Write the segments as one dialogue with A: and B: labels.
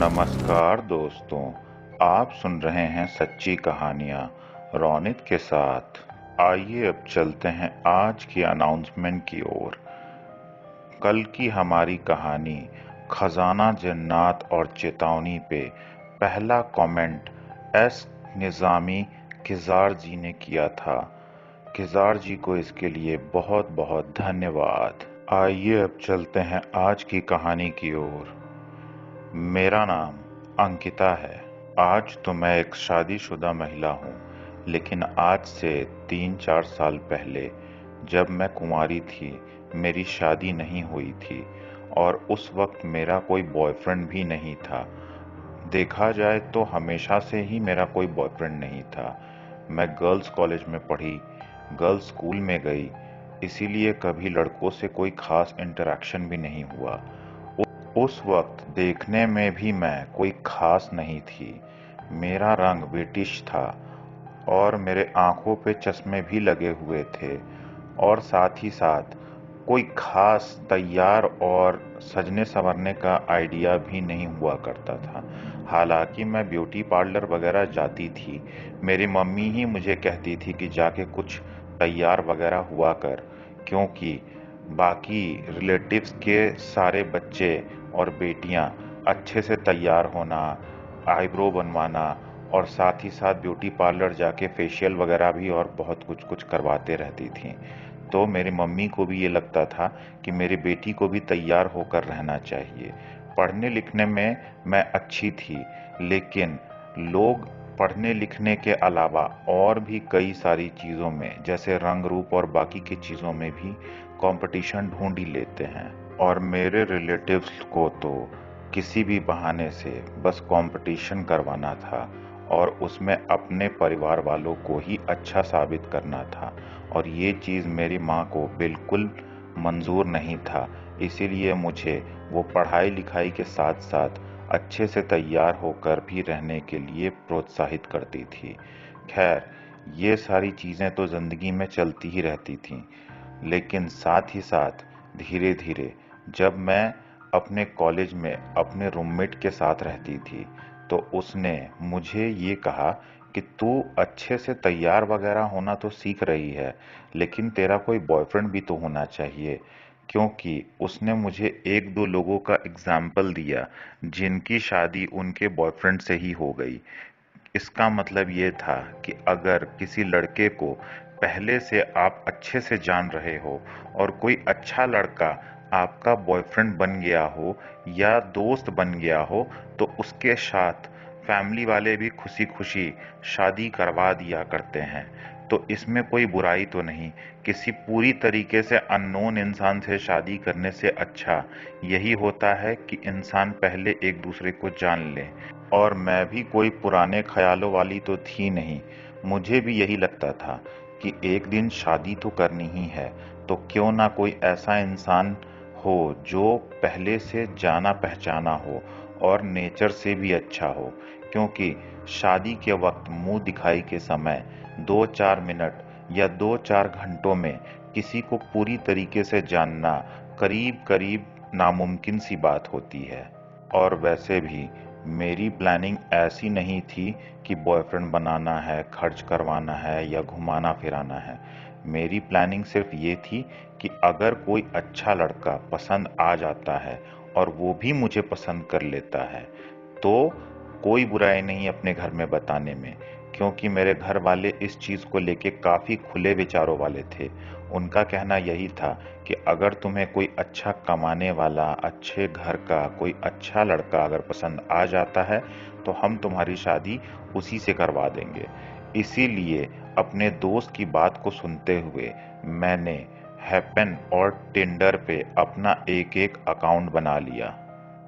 A: नमस्कार दोस्तों, आप सुन रहे हैं सच्ची कहानियाँ रौनित के साथ। आइए अब चलते हैं आज की अनाउंसमेंट की ओर। कल की हमारी कहानी खजाना जन्नात और चेतावनी पे पहला कमेंट एस निज़ामी खिज़ार जी ने किया था। खिज़ार जी को इसके लिए बहुत बहुत धन्यवाद। आइए अब चलते हैं आज की कहानी की ओर। मेरा नाम अंकिता है। आज तो मैं एक शादीशुदा महिला हूँ, लेकिन आज से 3-4 साल पहले जब मैं कुंवारी थी, मेरी शादी नहीं हुई थी और उस वक्त मेरा कोई बॉयफ्रेंड भी नहीं था। देखा जाए तो हमेशा से ही मेरा कोई बॉयफ्रेंड नहीं था। मैं गर्ल्स कॉलेज में पढ़ी, गर्ल्स स्कूल में गई, इसीलिए कभी लड़कों से कोई खास इंटरेक्शन भी नहीं हुआ। उस वक्त देखने में भी मैं कोई खास नहीं थी। मेरा रंग ब्रिटिश था और मेरे आंखों पे चश्मे भी लगे हुए थे और साथ ही साथ कोई खास तैयार और सजने संवरने का आइडिया भी नहीं हुआ करता था। हालांकि मैं ब्यूटी पार्लर वगैरह जाती थी। मेरी मम्मी ही मुझे कहती थी कि जाके कुछ तैयार वगैरह हुआ कर, क्योंकि बाकी रिलेटिव्स के सारे बच्चे और बेटियां अच्छे से तैयार होना, आईब्रो बनवाना और साथ ही साथ ब्यूटी पार्लर जाके फेशियल वगैरह भी और बहुत कुछ कुछ करवाते रहती थीं। तो मेरी मम्मी को भी ये लगता था कि मेरी बेटी को भी तैयार होकर रहना चाहिए। पढ़ने लिखने में मैं अच्छी थी, लेकिन लोग पढ़ने लिखने के अलावा और भी कई सारी चीज़ों में, जैसे रंग रूप और बाकी की चीज़ों में भी कंपटीशन ढूंढ ही लेते हैं। और मेरे रिलेटिव्स को तो किसी भी बहाने से बस कंपटीशन करवाना था और उसमें अपने परिवार वालों को ही अच्छा साबित करना था, और ये चीज़ मेरी माँ को बिल्कुल मंजूर नहीं था। इसीलिए मुझे वो पढ़ाई लिखाई के साथ साथ अच्छे से तैयार होकर भी रहने के लिए प्रोत्साहित करती थी। खैर, ये सारी चीज़ें तो ज़िंदगी में चलती ही रहती थीं, लेकिन साथ ही साथ धीरे धीरे जब मैं अपने कॉलेज में अपने रूममेट के साथ रहती थी, तो उसने मुझे ये कहा कि तू अच्छे से तैयार वगैरह होना तो सीख रही है, लेकिन तेरा कोई बॉयफ्रेंड भी तो होना चाहिए। क्योंकि उसने मुझे एक दो लोगों का एग्जाम्पल दिया जिनकी शादी उनके बॉयफ्रेंड से ही हो गई। इसका मतलब ये था कि अगर किसी लड़के को पहले से आप अच्छे से जान रहे हो और कोई अच्छा लड़का आपका बॉयफ्रेंड बन गया हो या दोस्त बन गया हो, तो उसके साथ फैमिली वाले भी खुशी खुशी शादी करवा दिया करते हैं। तो इसमें कोई बुराई तो नहीं। किसी पूरी तरीके से अननोन इंसान से शादी करने से अच्छा यही होता है कि इंसान पहले एक दूसरे को जान ले। और मैं भी कोई पुराने ख्यालों वाली तो थी नहीं। मुझे भी यही लगता था कि एक दिन शादी तो करनी ही है, तो क्यों ना कोई ऐसा इंसान हो जो पहले से जाना पहचाना हो और नेचर से भी अच्छा हो। क्योंकि शादी के वक्त मुंह दिखाई के समय 2-4 मिनट या 2-4 घंटों में किसी को पूरी तरीके से जानना करीब करीब नामुमकिन सी बात होती है। और वैसे भी मेरी प्लानिंग ऐसी नहीं थी कि बॉयफ्रेंड बनाना है, खर्च करवाना है या घुमाना फिराना है। मेरी प्लानिंग सिर्फ ये थी कि अगर कोई अच्छा लड़का पसंद आ जाता है और वो भी मुझे पसंद कर लेता है, तो कोई बुराई नहीं अपने घर में बताने में। क्योंकि मेरे घर वाले इस चीज़ को लेके काफ़ी खुले विचारों वाले थे। उनका कहना यही था कि अगर तुम्हें कोई अच्छा कमाने वाला, अच्छे घर का कोई अच्छा लड़का अगर पसंद आ जाता है, तो हम तुम्हारी शादी उसी से करवा देंगे। इसीलिए अपने दोस्त की बात को सुनते हुए मैंने हैपन और टिंडर पे अपना एक एक अकाउंट बना लिया।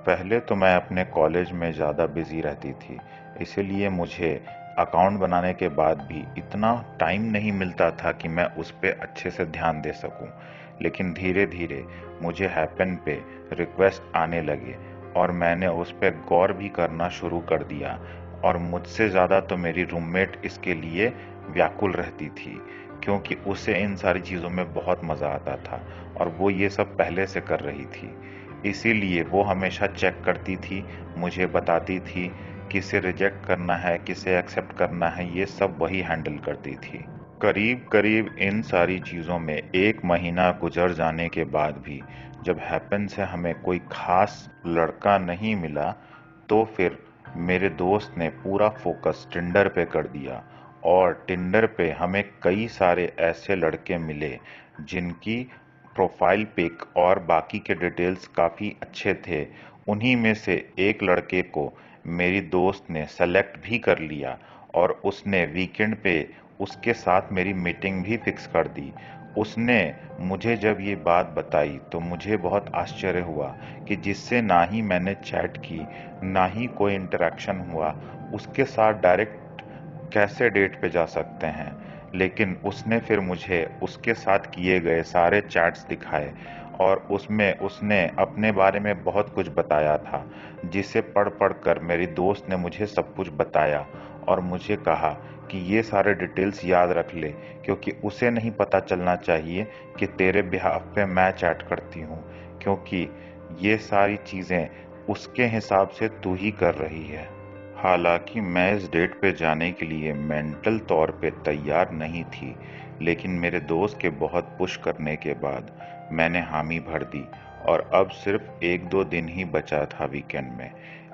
A: पहले तो मैं अपने कॉलेज में ज़्यादा बिजी रहती थी, इसीलिए मुझे अकाउंट बनाने के बाद भी इतना टाइम नहीं मिलता था कि मैं उस पे अच्छे से ध्यान दे सकूं। लेकिन धीरे धीरे मुझे हैपन पे रिक्वेस्ट आने लगे और मैंने उस पे गौर भी करना शुरू कर दिया। और मुझसे ज़्यादा तो मेरी रूममेट इसके लिए व्याकुल रहती थी, क्योंकि उसे इन सारी चीज़ों में बहुत मज़ा आता था और वो ये सब पहले से कर रही थी। इसीलिए वो हमेशा चेक करती थी, मुझे बताती थी किसे रिजेक्ट करना है, किसे एक्सेप्ट करना है, ये सब वही हैंडल करती थी। करीब करीब इन सारी चीज़ों में 1 महीना गुजर जाने के बाद भी जब हैपन से हमें कोई खास लड़का नहीं मिला, तो फिर मेरे दोस्त ने पूरा फोकस टिंडर पे कर दिया और टिंडर पे हमें कई सारे ऐसे लड़के मिले जिनकी प्रोफाइल पिक और बाकी के डिटेल्स काफ़ी अच्छे थे। उन्हीं में से एक लड़के को मेरी दोस्त ने सेलेक्ट भी कर लिया और उसने वीकेंड पे उसके साथ मेरी मीटिंग भी फिक्स कर दी। उसने मुझे जब ये बात बताई तो मुझे बहुत आश्चर्य हुआ कि जिससे ना ही मैंने चैट की, ना ही कोई इंटरेक्शन हुआ, उसके साथ डायरेक्ट कैसे डेट पे जा सकते हैं। लेकिन उसने फिर मुझे उसके साथ किए गए सारे चैट्स दिखाए और उसमें उसने अपने बारे में बहुत कुछ बताया था, जिसे पढ़ पढ़ कर मेरी दोस्त ने मुझे सब कुछ बताया और मुझे कहा कि ये सारे डिटेल्स याद रख ले, क्योंकि उसे नहीं पता चलना चाहिए कि तेरे बिहाफ पे मैं चैट करती हूँ, क्योंकि ये सारी चीज़ें उसके हिसाब से तू ही कर रही है। हालांकि मैं इस डेट पे जाने के लिए मेंटल तौर पे तैयार नहीं थी, लेकिन मेरे दोस्त के बहुत पुश करने के बाद मैंने हामी भर दी और अब सिर्फ 1-2 दिन ही बचा था वीकेंड में।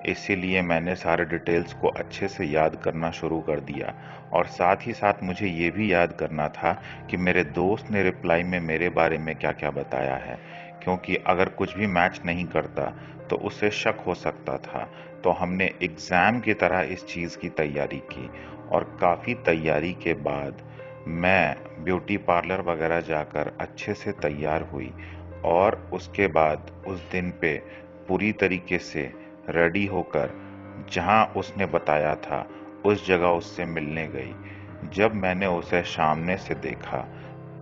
A: इसीलिए मैंने सारे डिटेल्स को अच्छे से याद करना शुरू कर दिया और साथ ही साथ मुझे ये भी याद करना था कि मेरे दोस्त ने रिप्लाई में मेरे बारे में क्या-क्या बताया है, क्योंकि अगर कुछ भी मैच नहीं करता तो उसे शक हो सकता था। तो हमने एग्ज़ाम की तरह इस चीज़ की तैयारी की और काफ़ी तैयारी के बाद मैं ब्यूटी पार्लर वगैरह जाकर अच्छे से तैयार हुई और उसके बाद उस दिन पे पूरी तरीके से रेडी होकर जहाँ उसने बताया था उस जगह उससे मिलने गई। जब मैंने उसे सामने से देखा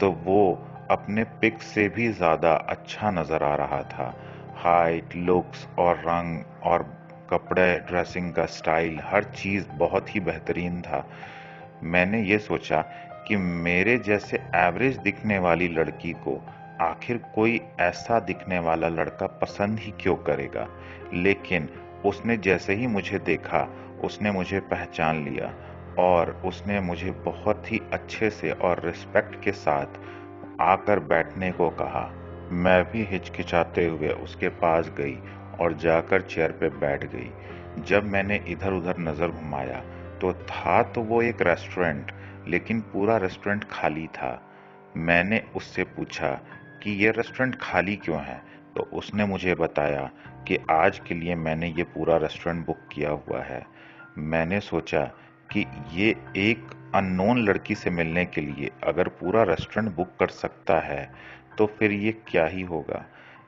A: तो वो अपने पिक से भी ज़्यादा अच्छा नज़र आ रहा था। हाइट, लुक्स और रंग और कपड़े, ड्रेसिंग का स्टाइल, हर चीज़ बहुत ही बेहतरीन था। मैंने ये सोचा कि मेरे जैसे एवरेज दिखने वाली लड़की को आखिर कोई ऐसा दिखने वाला लड़का पसंद ही क्यों करेगा। लेकिन उसने जैसे ही मुझे देखा, उसने मुझे पहचान लिया और उसने मुझे बहुत ही अच्छे से और रिस्पेक्ट के साथ आकर बैठने को कहा। मैं भी हिचकिचाते हुए उसके पास गई और जाकर चेयर पे बैठ गई। जब मैंने इधर-उधर नज़र घुमाया तो था तो वो एक रेस्टोरेंट, लेकिन पूरा रेस्टोरेंट खाली था। मैंने उससे पूछा कि ये रेस्टोरेंट खाली क्यों है? तो उसने मुझे बताया कि आज के लिए मैंने ये पूरा रेस्टोरेंट बुक किया हुआ है। मैंने सोचा कि ये एक अननोन लड़की से मिलने के लिए अगर पूरा रेस्टोरेंट बुक कर सकता है, तो फिर ये क्या ही होगा।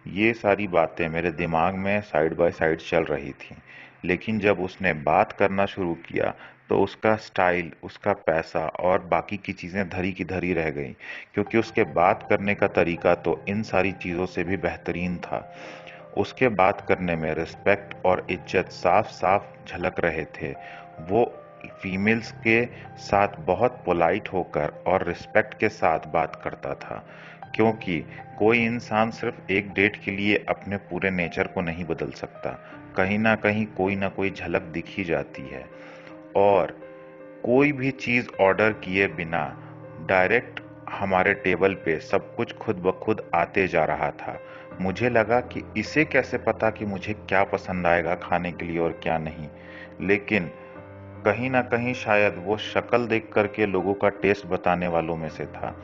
A: ये सारी बातें मेरे दिमाग में साइड बाय साइड चल रही थीं, लेकिन जब उसने बात करना शुरू किया, तो उसका स्टाइल, उसका पैसा और बाकी की चीज़ें धरी की धरी रह गईं, क्योंकि उसके बात करने का तरीका तो इन सारी चीज़ों से भी बेहतरीन था। उसके बात करने में रिस्पेक्ट और इज्जत साफ-साफ झलक रहे थे। वो फीमेल्स के साथ बहुत पोलाइट होकर और रिस्पेक्ट के साथ बात करता था, क्योंकि कोई इंसान सिर्फ एक डेट के लिए अपने पूरे नेचर को नहीं बदल सकता। कहीं न कहीं कोई न कोई झलक दिख ही जाती है और कोई भी चीज़ ऑर्डर किए बिना डायरेक्ट हमारे टेबल पे सब कुछ खुद ब खुद आते जा रहा था। मुझे लगा कि इसे कैसे पता कि मुझे क्या पसंद आएगा खाने के लिए और क्या नहीं। लेकिन कहीं न कहीं शायद वो शक्ल देख कर के लोगों का टेस्ट बताने वालों में से था।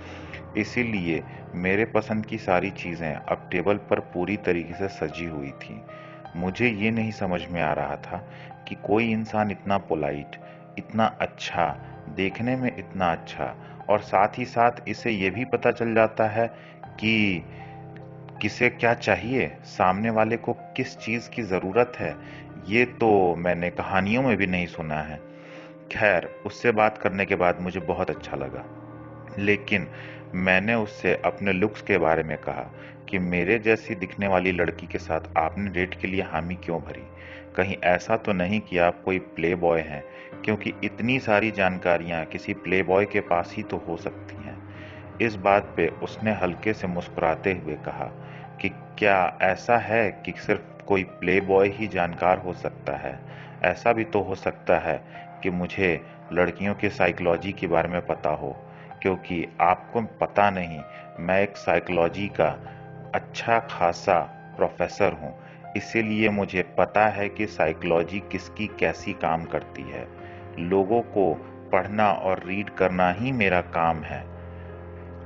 A: इसीलिए मेरे पसंद की सारी चीज़ें अब टेबल पर पूरी तरीके से सजी हुई थीं। मुझे ये नहीं समझ में आ रहा था कि कोई इंसान इतना पोलाइट, इतना अच्छा, देखने में इतना अच्छा और साथ ही साथ इसे ये भी पता चल जाता है कि किसे क्या चाहिए, सामने वाले को किस चीज़ की ज़रूरत है, ये तो मैंने कहानियों में भी नहीं सुना है। खैर, उससे बात करने के बाद मुझे बहुत अच्छा लगा। लेकिन मैंने उससे अपने लुक्स के बारे में कहा कि मेरे जैसी दिखने वाली लड़की के साथ आपने डेट के लिए हामी क्यों भरी? कहीं ऐसा तो नहीं कि आप कोई प्ले बॉय हैं, क्योंकि इतनी सारी जानकारियां किसी प्ले बॉय के पास ही तो हो सकती हैं। इस बात पे उसने हल्के से मुस्कुराते हुए कहा, कि क्या ऐसा है कि सिर्फ कोई प्ले बॉय ही जानकार हो सकता है? ऐसा भी तो हो सकता है कि मुझे लड़कियों की साइकोलॉजी के बारे में पता हो, क्योंकि आपको पता नहीं, मैं एक साइकोलॉजी का अच्छा खासा प्रोफेसर हूँ। इसीलिए मुझे पता है कि साइकोलॉजी किसकी कैसी काम करती है। लोगों को पढ़ना और रीड करना ही मेरा काम है।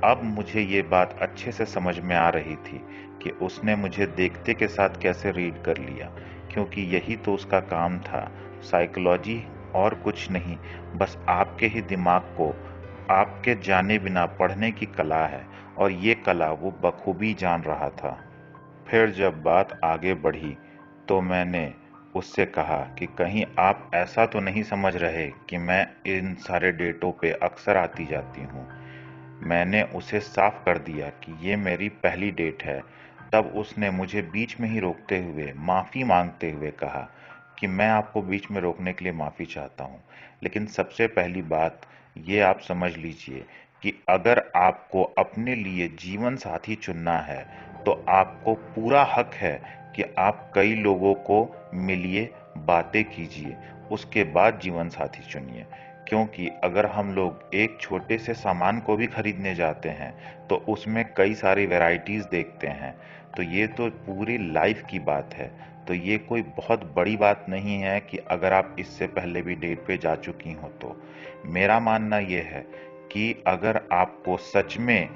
A: अब मुझे ये बात अच्छे से समझ में आ रही थी कि उसने मुझे देखते के साथ कैसे रीड कर लिया, क्योंकि यही तो उसका काम था। साइकोलॉजी और कुछ नहीं, बस आपके ही दिमाग को आपके जाने बिना पढ़ने की कला है, और ये कला वो बखूबी जान रहा था। फिर जब बात आगे बढ़ी तो मैंने उससे कहा कि कहीं आप ऐसा तो नहीं समझ रहे कि मैं इन सारे डेटों पे अक्सर आती जाती हूँ। मैंने उसे साफ कर दिया कि ये मेरी पहली डेट है। तब उसने मुझे बीच में ही रोकते हुए माफ़ी मांगते हुए कहा कि मैं आपको बीच में रोकने के लिए माफ़ी चाहता हूँ, लेकिन सबसे पहली बात ये आप समझ लीजिए कि अगर आपको अपने लिए जीवन साथी चुनना है तो आपको पूरा हक है कि आप कई लोगों को मिलिए, बातें कीजिए, उसके बाद जीवन साथी चुनिए। क्योंकि अगर हम लोग एक छोटे से सामान को भी खरीदने जाते हैं तो उसमें कई सारी वैरायटीज देखते हैं। तो ये तो पूरी लाइफ की बात है। तो ये कोई बहुत बड़ी बात नहीं है कि अगर आप इससे पहले भी डेट पे जा चुकी हो तो। मेरा मानना ये है कि अगर आपको सच में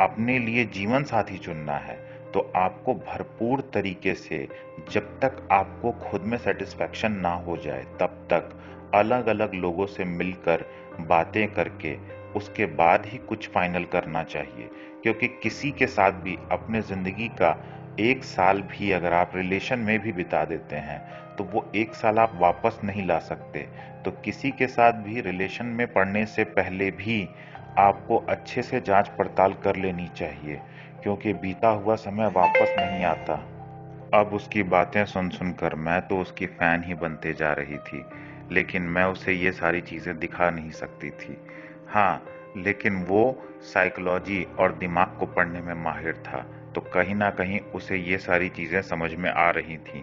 A: अपने लिए जीवन साथी चुनना है तो आपको भरपूर तरीके से, जब तक आपको खुद में सेटिस्फैक्शन ना हो जाए तब तक अलग अलग लोगों से मिलकर बातें करके उसके बाद ही कुछ फाइनल करना चाहिए। क्योंकि किसी के साथ भी अपने ज़िंदगी का एक साल भी अगर आप रिलेशन में भी बिता देते हैं तो वो एक साल आप वापस नहीं ला सकते। तो किसी के साथ भी रिलेशन में पड़ने से पहले भी आपको अच्छे से जांच पड़ताल कर लेनी चाहिए, क्योंकि बीता हुआ समय वापस नहीं आता। अब उसकी बातें सुन सुनकर मैं तो उसकी फैन ही बनते जा रही थी, लेकिन मैं उसे ये सारी चीज़ें दिखा नहीं सकती थी। हाँ, लेकिन वो साइकोलॉजी और दिमाग को पढ़ने में माहिर था, तो कहीं ना कहीं उसे ये सारी चीज़ें समझ में आ रही थीं।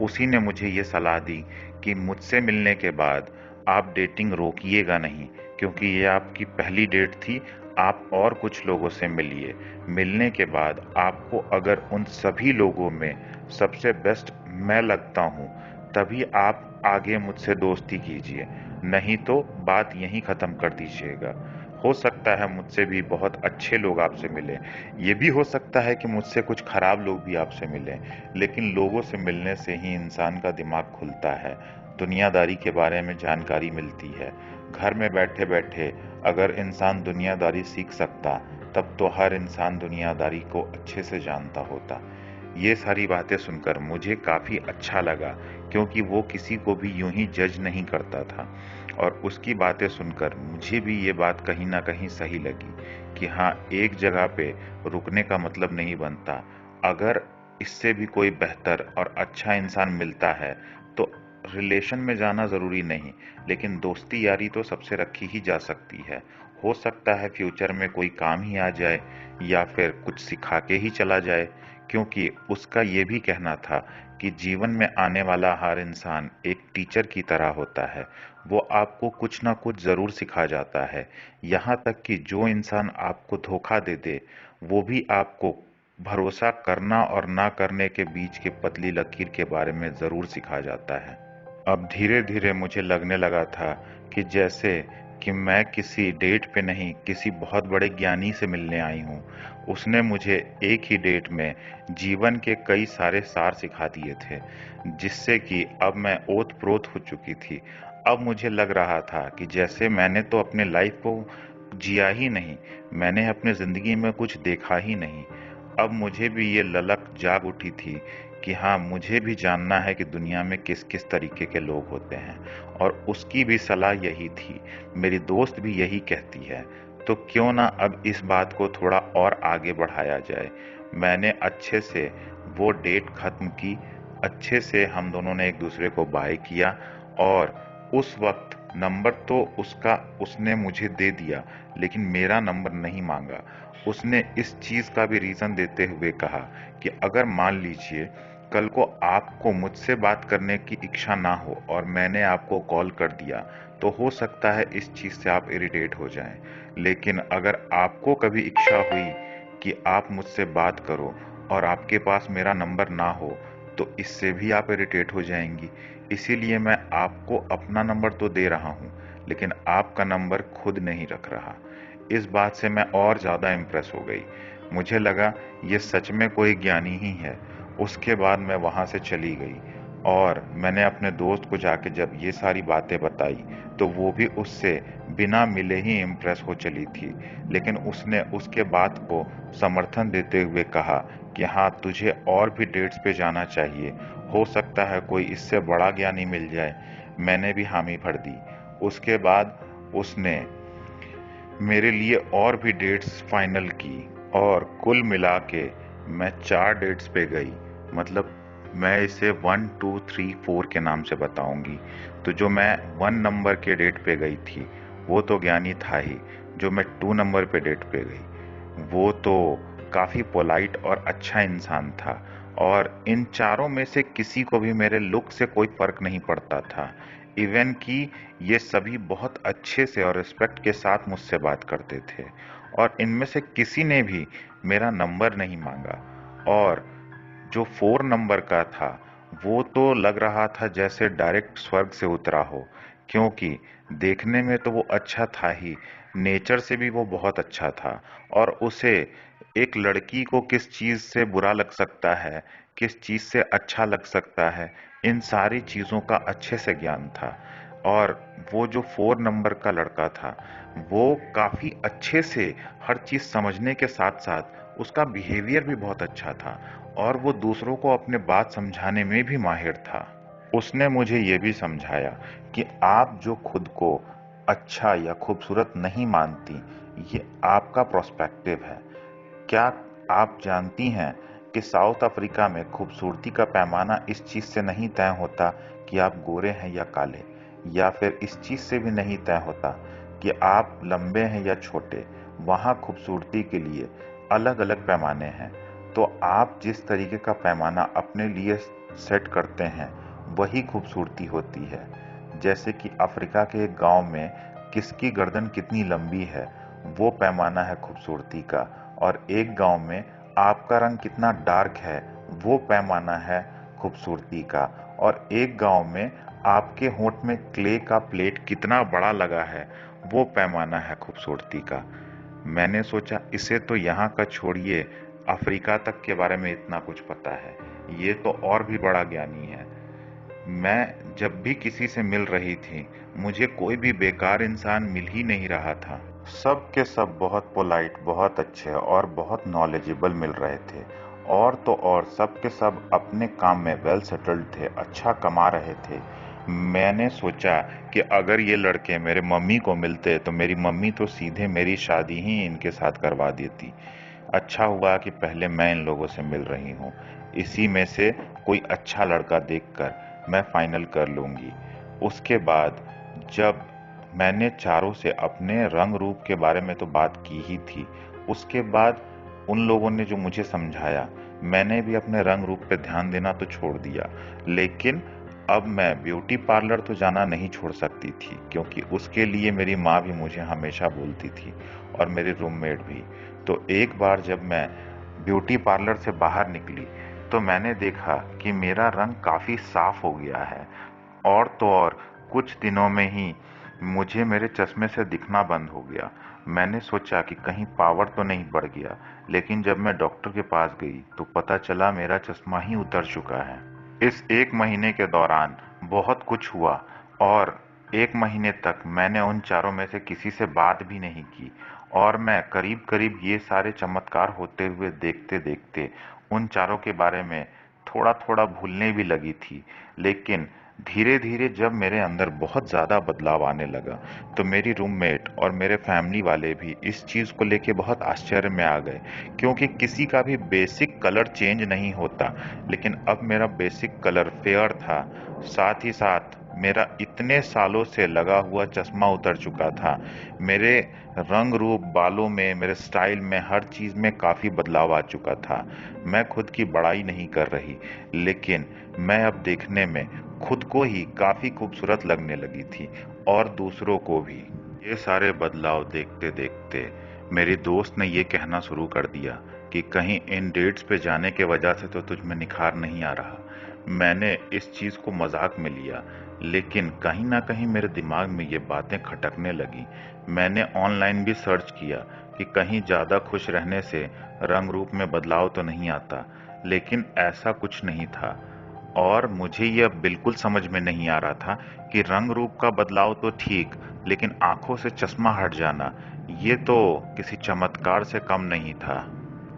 A: उसी ने मुझे ये सलाह दी कि मुझसे मिलने के बाद आप डेटिंग रोकिएगा नहीं, क्योंकि ये आपकी पहली डेट थी। आप और कुछ लोगों से मिलिए। मिलने के बाद आपको अगर उन सभी लोगों में सबसे बेस्ट मैं लगता हूँ, तभी आप आगे मुझसे दोस्ती कीजिए, नहीं तो बात यहीं ख़त्म कर दीजिएगा। हो सकता है मुझसे भी बहुत अच्छे लोग आपसे मिलें, ये भी हो सकता है कि मुझसे कुछ खराब लोग भी आपसे मिलें, लेकिन लोगों से मिलने से ही इंसान का दिमाग खुलता है, दुनियादारी के बारे में जानकारी मिलती है। घर में बैठे-बैठे अगर इंसान दुनियादारी सीख सकता, तब तो हर इंसान दुनियादारी को अच्छे से जानता होता। ये सारी बातें सुनकर मुझे काफ़ी अच्छा लगा, क्योंकि वो किसी को भी यूं ही जज नहीं करता था। और उसकी बातें सुनकर मुझे भी ये बात कहीं ना कहीं सही लगी कि हाँ, एक जगह पे रुकने का मतलब नहीं बनता। अगर इससे भी कोई बेहतर और अच्छा इंसान मिलता है तो रिलेशन में जाना ज़रूरी नहीं, लेकिन दोस्ती यारी तो सबसे रखी ही जा सकती है। हो सकता है फ्यूचर में कोई काम ही आ जाए, या फिर कुछ सिखा के ही चला जाए, क्योंकि उसका ये भी कहना था कि जीवन में आने वाला हर इंसान एक टीचर की तरह होता है। वो आपको कुछ ना कुछ ज़रूर सिखा जाता है। यहाँ तक कि जो इंसान आपको धोखा दे दे, वो भी आपको भरोसा करना और ना करने के बीच की पतली लकीर के बारे में ज़रूर सिखा जाता है। अब धीरे-धीरे मुझे लगने लगा था कि जैसे कि मैं किसी डेट पे नहीं, किसी बहुत बड़े ज्ञानी से मिलने आई हूँ। उसने मुझे एक ही डेट में जीवन के कई सारे सार सिखा दिए थे, जिससे कि अब मैं ओत-प्रोत हो चुकी थी। अब मुझे लग रहा था कि जैसे मैंने तो अपने लाइफ को जिया ही नहीं, मैंने अपनी ज़िंदगी में कुछ देखा ही नहीं। अब मुझे भी ये ललक जाग उठी थी कि हाँ, मुझे भी जानना है कि दुनिया में किस-किस तरीके के लोग होते हैं, और उसकी भी सलाह यही थी, मेरी दोस्त भी यही कहती है। तो क्यों ना अब इस बात को थोड़ा और आगे बढ़ाया जाए। मैंने अच्छे से वो डेट खत्म की, अच्छे से हम दोनों ने एक दूसरे को बाय किया, और उस वक़्त नंबर तो उसने मुझे दे दिया, लेकिन मेरा नंबर नहीं मांगा। उसने इस चीज का भी रीजन देते हुए कहा कि अगर मान लीजिए कल को आपको मुझसे बात करने की इच्छा ना हो और मैंने आपको कॉल कर दिया, तो हो सकता है इस चीज से आप इरिटेट हो जाएं। लेकिन अगर आपको कभी इच्छा हुई कि आप मुझसे बात करो और आपके पास मेरा नंबर ना हो, तो इससे भी आप इरिटेट हो जाएंगी। इसीलिए मैं आपको अपना नंबर तो दे रहा हूँ, लेकिन आपका नंबर खुद नहीं रख रहा। इस बात से मैं और ज्यादा इम्प्रेस हो गई। मुझे लगा ये सच में कोई ज्ञानी ही है। उसके बाद मैं वहां से चली गई और मैंने अपने दोस्त को जाके जब ये सारी बातें बताई, तो वो भी उससे बिना मिले ही इम्प्रेस हो चली थी। लेकिन उसने उसके बात को समर्थन देते हुए कहा कि हाँ, तुझे और भी डेट्स पे जाना चाहिए, हो सकता है कोई इससे बड़ा ज्ञानी मिल जाए। मैंने भी हामी भर दी। उसके बाद उसने मेरे लिए और भी डेट्स फाइनल की और कुल मिला के मैं 4 डेट्स पे गई। मतलब मैं इसे 1 2 3 4 के नाम से बताऊंगी। तो जो मैं 1 नंबर के डेट पे गई थी, वो तो ज्ञानी था ही। जो मैं 2 नंबर पे डेट पे गई, वो तो काफी पोलाइट और अच्छा इंसान था। और इन चारों में से किसी को भी मेरे लुक से कोई फर्क नहीं पड़ता था। इवन कि ये सभी बहुत अच्छे से और रिस्पेक्ट के साथ मुझसे बात करते थे, और इनमें से किसी ने भी मेरा नंबर नहीं मांगा। और जो 4 नंबर का था, वो तो लग रहा था जैसे डायरेक्ट स्वर्ग से उतरा हो, क्योंकि देखने में तो वो अच्छा था ही, नेचर से भी वो बहुत अच्छा था। और उसे एक लड़की को किस चीज से बुरा लग सकता है, किस चीज से अच्छा लग सकता है, इन सारी चीजों का अच्छे से ज्ञान था। और वो जो 4 नंबर का लड़का था, वो काफी अच्छे से हर चीज समझने के साथ साथ उसका बिहेवियर भी बहुत अच्छा था, और वो दूसरों को अपने बात समझाने में भी माहिर था। उसने मुझे ये भी समझाया कि आप जो खुद को अच्छा या खूबसूरत नहीं मानती, ये आपका प्रोस्पेक्टिव है। क्या आप जानती हैं कि साउथ अफ्रीका में खूबसूरती का पैमाना इस चीज से नहीं तय होता कि आप गोरे हैं या काले, या फिर इस चीज से भी नहीं तय होता कि आप लंबे हैं या छोटे। वहाँ खूबसूरती के लिए अलग अलग पैमाने हैं। तो आप जिस तरीके का पैमाना अपने लिए सेट करते हैं, वही खूबसूरती होती है। जैसे कि अफ्रीका के एक गांव में किसकी गर्दन कितनी लंबी है, वो पैमाना है खूबसूरती का। और एक गांव में आपका रंग कितना डार्क है, वो पैमाना है खूबसूरती का। और एक गांव में आपके होंठ में क्ले का प्लेट कितना बड़ा लगा है, वो पैमाना है खूबसूरती का। मैंने सोचा इसे तो यहाँ का छोड़िए, अफ्रीका तक के बारे में इतना कुछ पता है, ये तो और भी बड़ा ज्ञानी है। मैं जब भी किसी से मिल रही थी, मुझे कोई भी बेकार इंसान मिल ही नहीं रहा था। सब के सब बहुत पोलाइट, बहुत अच्छे और बहुत नॉलेजेबल मिल रहे थे। और तो और सब के सब अपने काम में वेल सेटल्ड थे, अच्छा कमा रहे थे। मैंने सोचा कि अगर ये लड़के मेरे मम्मी को मिलते, तो मेरी मम्मी तो सीधे मेरी शादी ही इनके साथ करवा देती। अच्छा हुआ कि पहले मैं इन लोगों से मिल रही हूँ। इसी में से कोई अच्छा लड़का देखकर मैं फाइनल कर लूंगी। उसके बाद जब मैंने चारों से अपने रंग रूप के बारे में तो बात की ही थी, उसके बाद उन लोगों ने जो मुझे समझाया, मैंने भी अपने रंग रूप पे ध्यान देना तो छोड़ दिया। लेकिन अब मैं ब्यूटी पार्लर तो जाना नहीं छोड़ सकती थी, क्योंकि उसके लिए मेरी माँ भी मुझे हमेशा बोलती थी, और मेरे रूममेट भी। तो एक बार जब मैं ब्यूटी पार्लर से बाहर निकली, तो मैंने देखा कि मेरा रंग काफी साफ हो गया है। और तो और कुछ दिनों में ही मुझे मेरे चश्मे से दिखना बंद हो गया। मैंने सोचा कि कहीं पावर तो नहीं बढ़ गया, लेकिन जब मैं डॉक्टर के पास गई तो पता चला मेरा चश्मा ही उतर चुका है। इस 1 महीने के दौरान बहुत कुछ हुआ, और 1 महीने तक मैंने उन चारों में से किसी से बात भी नहीं की। और मैं करीब करीब ये सारे चमत्कार होते हुए देखते देखते उन चारों के बारे में थोड़ा थोड़ा भूलने भी लगी थी। लेकिन धीरे धीरे जब मेरे अंदर बहुत ज्यादा बदलाव आने लगा, तो मेरी रूममेट और मेरे फैमिली वाले भी इस चीज को लेके बहुत आश्चर्य में आ गए, क्योंकि किसी का भी बेसिक कलर चेंज नहीं होता। लेकिन अब मेरा बेसिक कलर फेयर था, साथ ही साथ मेरा इतने सालों से लगा हुआ चश्मा उतर चुका था। मेरे रंग रूप, बालों में, मेरे स्टाइल में, हर चीज में काफी बदलाव आ चुका था। मैं खुद की बड़ाई नहीं कर रही, लेकिन मैं अब देखने में खुद को ही काफी खूबसूरत लगने लगी थी और दूसरों को भी। ये सारे बदलाव देखते देखते मेरी दोस्त ने ये कहना शुरू कर दिया कि कहीं इन डेट्स पे जाने के वजह से तो तुझ में निखार नहीं आ रहा। मैंने इस चीज को मजाक में लिया, लेकिन कहीं ना कहीं मेरे दिमाग में ये बातें खटकने लगी। मैंने ऑनलाइन भी सर्च किया कि कहीं ज्यादा खुश रहने से रंग रूप में बदलाव तो नहीं आता, लेकिन ऐसा कुछ नहीं था। और मुझे यह बिल्कुल समझ में नहीं आ रहा था कि रंग रूप का बदलाव तो ठीक, लेकिन आंखों से चश्मा हट जाना, ये तो किसी चमत्कार से कम नहीं था।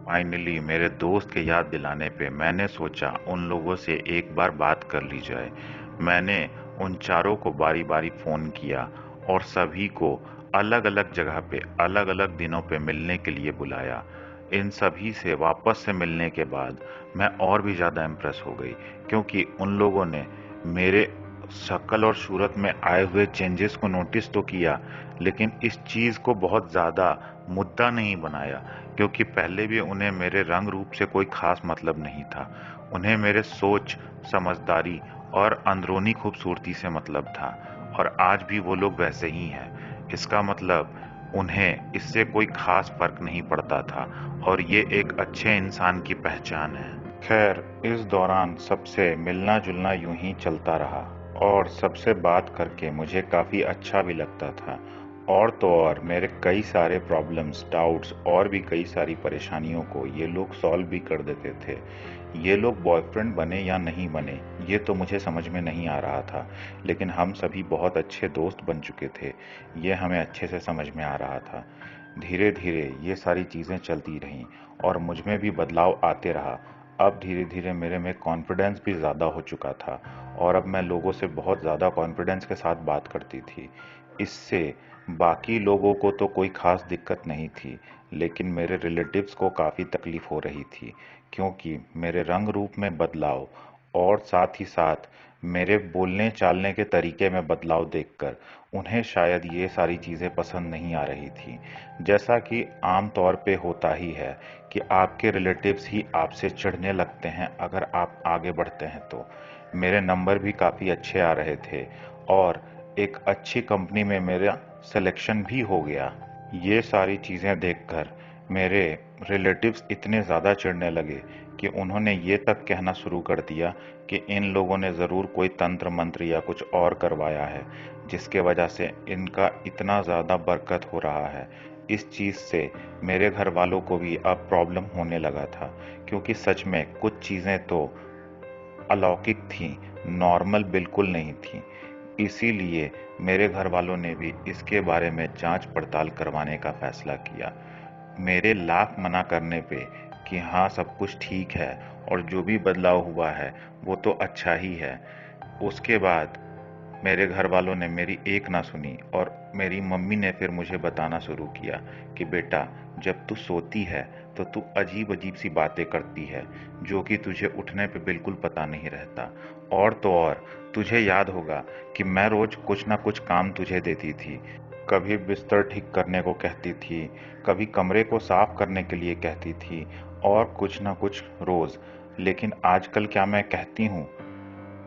A: फाइनली मेरे दोस्त के याद दिलाने पे मैंने सोचा उन लोगों से एक बार बात कर ली जाए। मैंने उन चारों को बारी बारी फोन किया और सभी को अलग अलग जगह पे अलग अलग दिनों पे मिलने के लिए बुलाया। इन सभी से वापस से मिलने के बाद मैं और भी ज्यादा इम्प्रेस हो गई, क्योंकि उन लोगों ने मेरे शक्ल और सूरत में आए हुए चेंजेस को नोटिस तो किया, लेकिन इस चीज को बहुत ज्यादा मुद्दा नहीं बनाया, क्योंकि पहले भी उन्हें मेरे रंग रूप से कोई खास मतलब नहीं था। उन्हें मेरे सोच, समझदारी और अंदरूनी खूबसूरती से मतलब था, और आज भी वो लोग वैसे ही हैं। इसका मतलब उन्हें इससे कोई खास फर्क नहीं पड़ता था, और ये एक अच्छे इंसान की पहचान है। खैर, इस दौरान सबसे मिलना जुलना यूं ही चलता रहा और सबसे बात करके मुझे काफी अच्छा भी लगता था। और तो और मेरे कई सारे प्रॉब्लम्स, डाउट्स और भी कई सारी परेशानियों को ये लोग सॉल्व भी कर देते थे। ये लोग बॉयफ्रेंड बने या नहीं बने, ये तो मुझे समझ में नहीं आ रहा था, लेकिन हम सभी बहुत अच्छे दोस्त बन चुके थे, ये हमें अच्छे से समझ में आ रहा था। धीरे धीरे ये सारी चीजें चलती रहीं और मुझ में भी बदलाव आते रहा। अब धीरे धीरे मेरे में कॉन्फिडेंस भी ज़्यादा हो चुका था और अब मैं लोगों से बहुत ज़्यादा कॉन्फिडेंस के साथ बात करती थी। इससे बाकी लोगों को तो कोई खास दिक्कत नहीं थी, लेकिन मेरे रिलेटिव्स को काफ़ी तकलीफ हो रही थी, क्योंकि मेरे रंग रूप में बदलाव और साथ ही साथ मेरे बोलने चालने के तरीके में बदलाव देखकर उन्हें शायद ये सारी चीज़ें पसंद नहीं आ रही थी। जैसा कि आम तौर पे होता ही है कि आपके रिलेटिव्स ही आपसे चिढ़ने लगते हैं अगर आप आगे बढ़ते हैं तो। मेरे नंबर भी काफ़ी अच्छे आ रहे थे और एक अच्छी कंपनी में मेरा सिलेक्शन भी हो गया। ये सारी चीज़ें देखकर मेरे रिलेटिव्स इतने ज़्यादा चिढ़ने लगे कि उन्होंने ये तक कहना शुरू कर दिया कि इन लोगों ने ज़रूर कोई तंत्र मंत्र या कुछ और करवाया है, जिसके वजह से इनका इतना ज़्यादा बरकत हो रहा है। इस चीज़ से मेरे घर वालों को भी अब प्रॉब्लम होने लगा था, क्योंकि सच में कुछ चीज़ें तो अलौकिक थीं, नॉर्मल बिल्कुल नहीं थीं। इसीलिए मेरे घर वालों ने भी इसके बारे में जांच पड़ताल करवाने का फैसला किया। मेरे लाख मना करने पे कि हाँ, सब कुछ ठीक है और जो भी बदलाव हुआ है वो तो अच्छा ही है, उसके बाद मेरे घर वालों ने मेरी एक ना सुनी और मेरी मम्मी ने फिर मुझे बताना शुरू किया कि बेटा, जब तू सोती है तो तू अजीब अजीब सी बातें करती है, जो कि तुझे उठने पे बिल्कुल पता नहीं रहता। और तो और तुझे याद होगा कि मैं रोज कुछ ना कुछ काम तुझे देती थी। कभी बिस्तर ठीक करने को कहती थी, कभी कमरे को साफ करने के लिए कहती थी, और कुछ ना कुछ रोज। लेकिन आजकल क्या मैं कहती हूँ?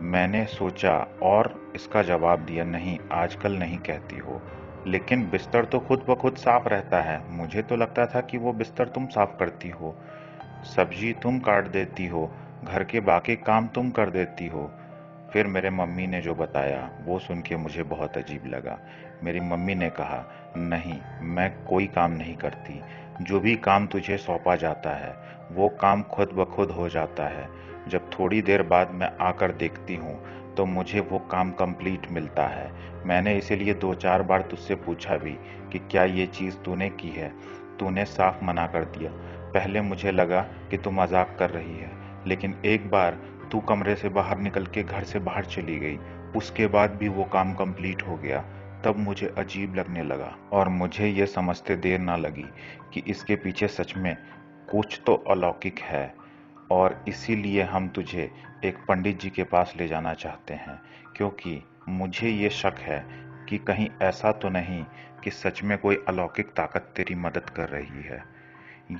A: मैंने सोचा और इसका जवाब दिया, नहीं, आजकल नहीं कहती हो। लेकिन बिस्तर तो खुद ब खुद साफ रहता है, मुझे तो लगता था कि वो बिस्तर तुम साफ करती हो, सब्जी तुम काट देती हो, घर के बाकी काम तुम कर देती हो। फिर मेरे मम्मी ने जो बताया वो सुन के मुझे बहुत अजीब लगा। मेरी मम्मी ने कहा, नहीं, मैं कोई काम नहीं करती, जो भी काम तुझे सौंपा जाता है वो काम खुद ब खुद हो जाता है। जब थोड़ी देर बाद मैं आकर देखती हूँ तो मुझे वो काम कंप्लीट मिलता है। मैंने इसीलिए दो चार बार तुझसे पूछा भी कि क्या ये चीज़ तूने की है, तूने साफ मना कर दिया। पहले मुझे लगा कि तू मजाक कर रही है, लेकिन एक बार तू कमरे से बाहर निकल के घर से बाहर चली गई, उसके बाद भी वो काम कंप्लीट हो गया। तब मुझे अजीब लगने लगा और मुझे ये समझते देर ना लगी कि इसके पीछे सच में कुछ तो अलौकिक है, और इसीलिए हम तुझे एक पंडित जी के पास ले जाना चाहते हैं, क्योंकि मुझे ये शक है कि कहीं ऐसा तो नहीं कि सच में कोई अलौकिक ताकत तेरी मदद कर रही है।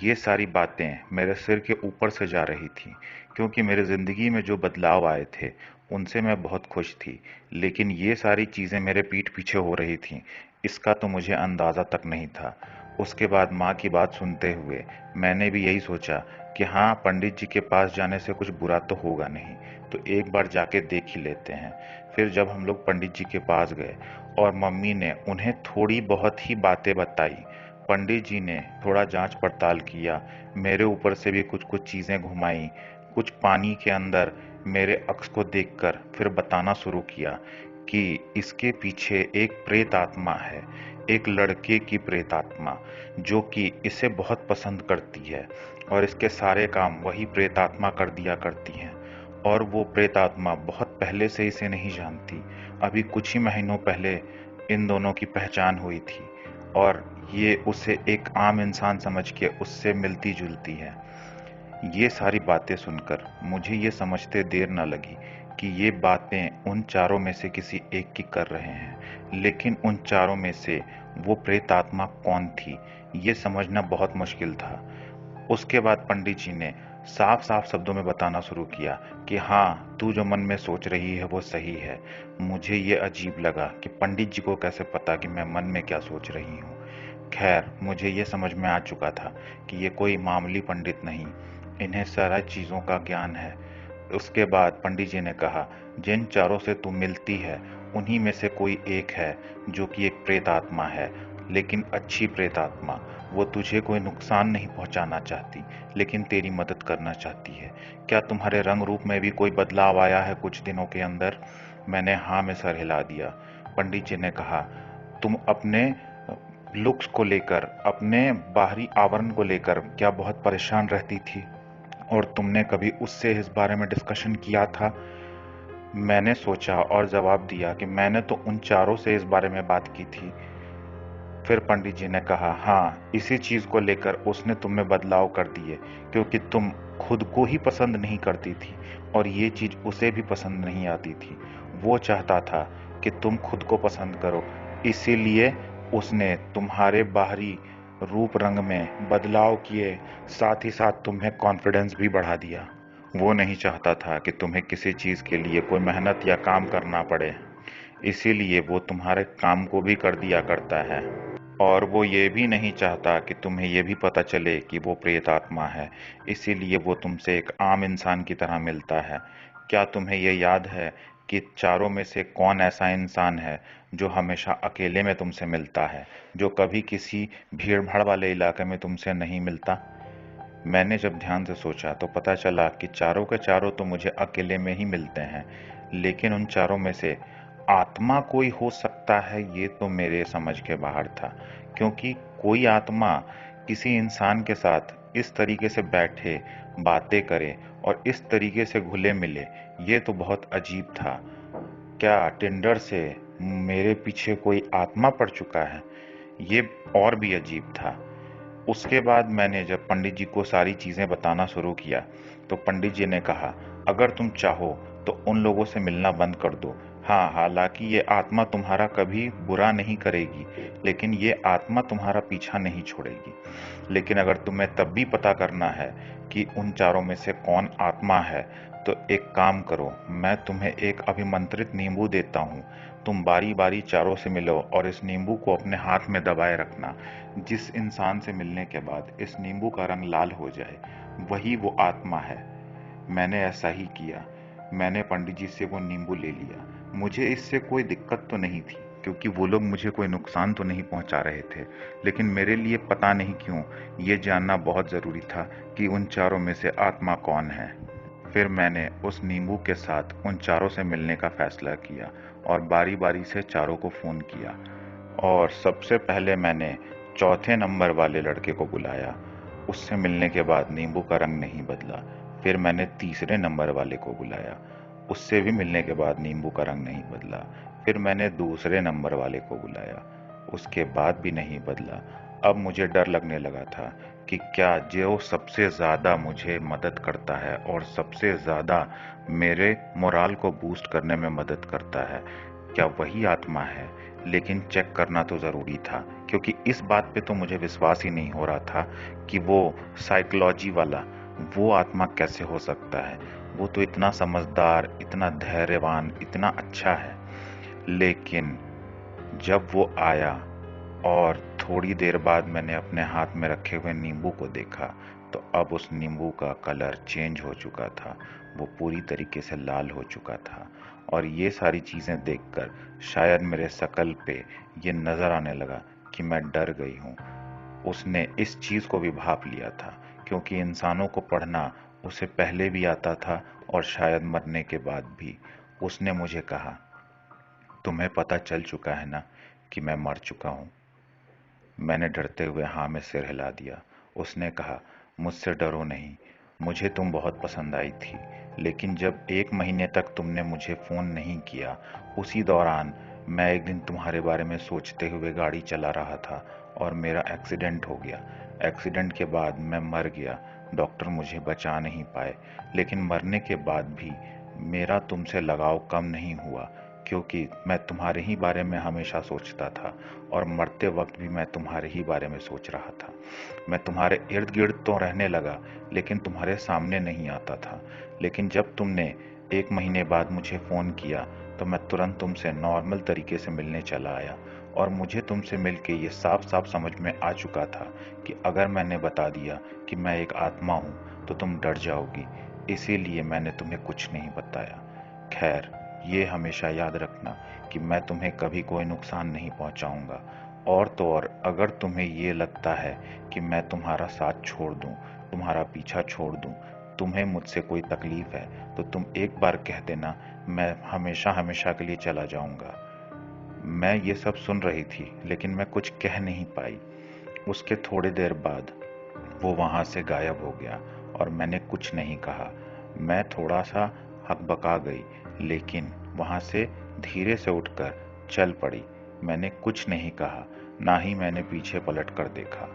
A: ये सारी बातें मेरे सिर के ऊपर से जा रही थीं, क्योंकि मेरे ज़िंदगी में जो बदलाव आए थे, उनसे मैं बहुत खुश थी। लेकिन ये सारी चीज़ें मेरे पीठ पीछे हो रही थीं, इसका तो मुझे अंदाज़ा तक नहीं था। उसके बाद माँ की बात सुनते हुए मैंने भी यही सोचा कि हाँ, पंडित जी के पास जाने से कुछ बुरा तो होगा नहीं, तो एक बार जाके देख ही लेते हैं। फिर जब हम लोग पंडित जी के पास गए और मम्मी ने उन्हें थोड़ी बहुत ही बातें बताई, पंडित जी ने थोड़ा जांच पड़ताल किया, मेरे ऊपर से भी कुछ कुछ चीजें घुमाई, कुछ पानी के अंदर मेरे अक्स को देखकर फिर बताना शुरू किया कि इसके पीछे एक प्रेत आत्मा है, एक लड़के की प्रेत आत्मा, जो कि इसे बहुत पसंद करती है और इसके सारे काम वही प्रेत आत्मा कर दिया करती है। और वो प्रेत आत्मा बहुत पहले से इसे नहीं जानती, अभी कुछ ही महीनों पहले इन दोनों की पहचान हुई थी और ये उसे एक आम इंसान समझ के उससे मिलती जुलती है। ये सारी बातें सुनकर मुझे ये समझते देर न लगी कि ये बातें उन चारों में से किसी एक की कर रहे हैं, लेकिन उन चारों में से वो प्रेत आत्मा कौन थी, ये समझना बहुत मुश्किल था। उसके बाद पंडित जी ने साफ साफ शब्दों में बताना शुरू किया कि हाँ, तू जो मन में सोच रही है वो सही है। मुझे ये अजीब लगा कि पंडित जी को कैसे पता कि मैं मन में क्या सोच रही हूँ। खैर, मुझे ये समझ में आ चुका था कि ये कोई मामूली पंडित नहीं, इन्हें सारा चीज़ों का ज्ञान है। उसके बाद पंडित जी ने कहा, जिन चारों से तू मिलती है उन्हीं में से कोई एक है जो कि एक प्रेत आत्मा है, लेकिन अच्छी प्रेत आत्मा। वो तुझे कोई नुकसान नहीं पहुंचाना चाहती, लेकिन तेरी मदद करना चाहती है। क्या तुम्हारे रंग रूप में भी कोई बदलाव आया है कुछ दिनों के अंदर? मैंने हाँ में सर हिला दिया। पंडित जी ने कहा, तुम अपने लुक्स को लेकर, अपने बाहरी आवरण को लेकर क्या बहुत परेशान रहती थी और तुमने कभी उससे इस बारे में डिस्कशन किया था? मैंने सोचा और जवाब दिया कि मैंने तो उन चारों से इस बारे में बात की थी। फिर पंडित जी ने कहा, हाँ, इसी चीज को लेकर उसने तुम में बदलाव कर दिए, क्योंकि तुम खुद को ही पसंद नहीं करती थी और ये चीज उसे भी पसंद नहीं आती थी। वो चाहता था कि तुम खुद को पसंद करो, इसीलिए उसने तुम्हारे बाहरी रूप रंग में बदलाव किए, साथ ही साथ तुम्हें कॉन्फिडेंस भी बढ़ा दिया। वो नहीं चाहता था कि तुम्हें किसी चीज के लिए कोई मेहनत या काम करना पड़े, इसीलिए वो तुम्हारे काम को भी कर दिया करता है। और वो ये भी नहीं चाहता कि तुम्हें ये भी पता चले कि वो प्रेत आत्मा है, इसीलिए वो तुमसे एक आम इंसान की तरह मिलता है। क्या तुम्हें ये याद है कि चारों में से कौन ऐसा इंसान है जो हमेशा अकेले में तुमसे मिलता है, जो कभी किसी भीड़ भाड़ वाले इलाके में तुमसे नहीं मिलता? मैंने जब ध्यान से सोचा तो पता चला कि चारों के चारों तो मुझे अकेले में ही मिलते हैं, लेकिन उन चारों में से आत्मा कोई हो सकता है, ये तो मेरे समझ के बाहर था। क्योंकि कोई आत्मा किसी इंसान के साथ इस तरीके से बैठे, बातें करे और इस तरीके से घुले मिले, ये तो बहुत अजीब था। क्या टिंडर से मेरे पीछे कोई आत्मा पड़ चुका है? ये और भी अजीब था। उसके बाद मैंने जब पंडित जी को सारी चीजें बताना शुरू किया, तो पंडित जी ने कहा, अगर तुम चाहो तो उन लोगों से मिलना बंद कर दो। हाँ, हालांकि ये आत्मा तुम्हारा कभी बुरा नहीं करेगी, लेकिन ये आत्मा तुम्हारा पीछा नहीं छोड़ेगी। लेकिन अगर तुम्हें तब भी पता करना है कि उन चारों में से कौन आत्मा है, तो एक काम करो, मैं तुम्हें एक अभिमंत्रित नींबू देता हूँ। तुम बारी बारी चारों से मिलो और इस नींबू को अपने हाथ में दबाए रखना। जिस इंसान से मिलने के बाद इस नींबू का रंग लाल हो जाए, वही वो आत्मा है। मैंने ऐसा ही किया। मैंने पंडित जी से वो नींबू ले लिया। मुझे इससे कोई दिक्कत तो नहीं थी, क्योंकि वो लोग मुझे कोई नुकसान तो नहीं पहुंचा रहे थे, लेकिन मेरे लिए पता नहीं क्यों ये जानना बहुत जरूरी था कि उन चारों में से आत्मा कौन है। फिर मैंने उस नींबू के साथ उन चारों से मिलने का फैसला किया और बारी बारी से चारों को फोन किया। और सबसे पहले मैंने चौथे नंबर वाले लड़के को बुलाया। उससे मिलने के बाद नींबू का रंग नहीं बदला। फिर मैंने तीसरे नंबर वाले को बुलाया। उससे भी मिलने के बाद नींबू का रंग नहीं बदला। फिर मैंने दूसरे नंबर वाले को बुलाया। उसके बाद भी नहीं बदला। अब मुझे डर लगने लगा था कि क्या जो सबसे ज़्यादा मुझे मदद करता है और सबसे ज़्यादा मेरे मोराल को बूस्ट करने में मदद करता है, क्या वही आत्मा है? लेकिन चेक करना तो ज़रूरी था, क्योंकि इस बात पे तो मुझे विश्वास ही नहीं हो रहा था कि वो साइकोलॉजी वाला, वो आत्मा कैसे हो सकता है। वो तो इतना समझदार, इतना धैर्यवान, इतना अच्छा है। लेकिन जब वो आया और थोड़ी देर बाद मैंने अपने हाथ में रखे हुए नींबू को देखा, तो अब उस नींबू का कलर चेंज हो चुका था। वो पूरी तरीके से लाल हो चुका था। और ये सारी चीज़ें देखकर शायद मेरे शकल पे ये नज़र आने लगा कि मैं डर गई हूँ। उसने इस चीज़ को भी भांप लिया था, क्योंकि इंसानों को पढ़ना उसे पहले भी आता था और शायद मरने के बाद भी। उसने मुझे कहा, तुम्हें पता चल चुका है ना कि मैं मर चुका हूँ? मैंने डरते हुए हाँ में सिर हिला दिया। उसने कहा, मुझसे डरो नहीं, मुझे तुम बहुत पसंद आई थी, लेकिन जब 1 महीने तक तुमने मुझे फ़ोन नहीं किया, उसी दौरान मैं एक दिन तुम्हारे बारे में सोचते हुए गाड़ी चला रहा था और मेरा एक्सीडेंट हो गया। एक्सीडेंट के बाद मैं मर गया। डॉक्टर मुझे बचा नहीं पाए, लेकिन मरने के बाद भी मेरा तुमसे लगाव कम नहीं हुआ, क्योंकि मैं तुम्हारे ही बारे में हमेशा सोचता था और मरते वक्त भी मैं तुम्हारे ही बारे में सोच रहा था। मैं तुम्हारे इर्द गिर्द तो रहने लगा, लेकिन तुम्हारे सामने नहीं आता था। लेकिन जब तुमने 1 महीने बाद मुझे फ़ोन किया, तो मैं तुरंत तुमसे नॉर्मल तरीके से मिलने चला आया। और मुझे तुमसे मिलके ये साफ साफ समझ में आ चुका था कि अगर मैंने बता दिया कि मैं एक आत्मा हूँ तो तुम डर जाओगी। इसीलिए मैंने तुम्हें कुछ नहीं बताया। खैर, ये हमेशा याद रखना कि मैं तुम्हें कभी कोई नुकसान नहीं पहुंचाऊंगा। और तो और, अगर तुम्हें ये लगता है कि मैं तुम्हारा साथ छोड़ दूं, तुम्हारा पीछा छोड़ दूं, तुम्हें मुझसे कोई तकलीफ है, तो तुम एक बार कह देना, मैं हमेशा हमेशा के लिए चला जाऊंगा। मैं ये सब सुन रही थी, लेकिन मैं कुछ कह नहीं पाई। उसके थोड़ी देर बाद वो वहां से गायब हो गया और मैंने कुछ नहीं कहा। मैं थोड़ा सा हकबका गई, लेकिन वहां से धीरे से उठकर चल पड़ी। मैंने कुछ नहीं कहा, ना ही मैंने पीछे पलट कर देखा।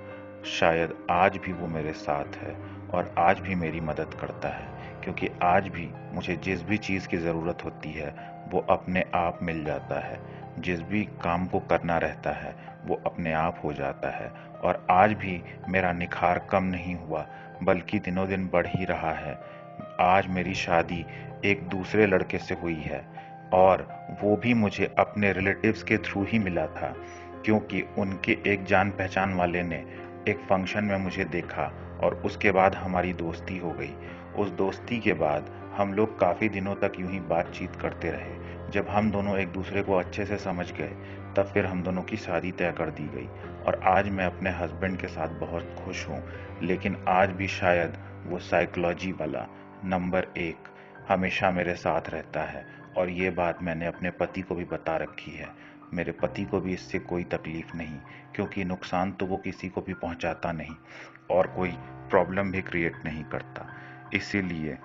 A: शायद आज भी वो मेरे साथ है और आज भी मेरी मदद करता है, क्योंकि आज भी मुझे जिस भी चीज़ की ज़रूरत होती है वो अपने आप मिल जाता है। जिस भी काम को करना रहता है वो अपने आप हो जाता है। और आज भी मेरा निखार कम नहीं हुआ, बल्कि दिनों दिन बढ़ ही रहा है। आज मेरी शादी एक दूसरे लड़के से हुई है, और वो भी मुझे अपने रिलेटिव्स के थ्रू ही मिला था, क्योंकि उनके एक जान पहचान वाले ने एक फंक्शन में मुझे देखा और उसके बाद हमारी दोस्ती हो गई। उस दोस्ती के बाद हम लोग काफ़ी दिनों तक यूं ही बातचीत करते रहे। जब हम दोनों एक दूसरे को अच्छे से समझ गए, तब फिर हम दोनों की शादी तय कर दी गई। और आज मैं अपने हस्बैंड के साथ बहुत खुश हूँ। लेकिन आज भी शायद वो साइकोलॉजी वाला नंबर 1 हमेशा मेरे साथ रहता है। और ये बात मैंने अपने पति को भी बता रखी है। मेरे पति को भी इससे कोई तकलीफ नहीं, क्योंकि नुकसान तो वो किसी को भी पहुंचाता नहीं और कोई प्रॉब्लम भी क्रिएट नहीं करता। इसीलिए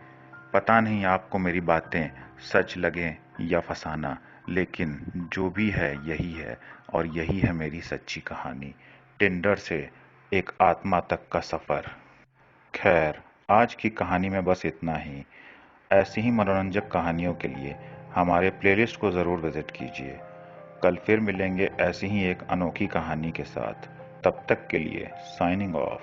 A: पता नहीं आपको मेरी बातें सच लगें या फसाना, लेकिन जो भी है यही है, और यही है मेरी सच्ची कहानी, टिंडर से एक आत्मा तक का सफ़र। खैर, आज की कहानी में बस इतना ही। ऐसी ही मनोरंजक कहानियों के लिए हमारे प्लेलिस्ट को ज़रूर विज़िट कीजिए। कल फिर मिलेंगे ऐसी ही एक अनोखी कहानी के साथ। तब तक के लिए साइनिंग ऑफ।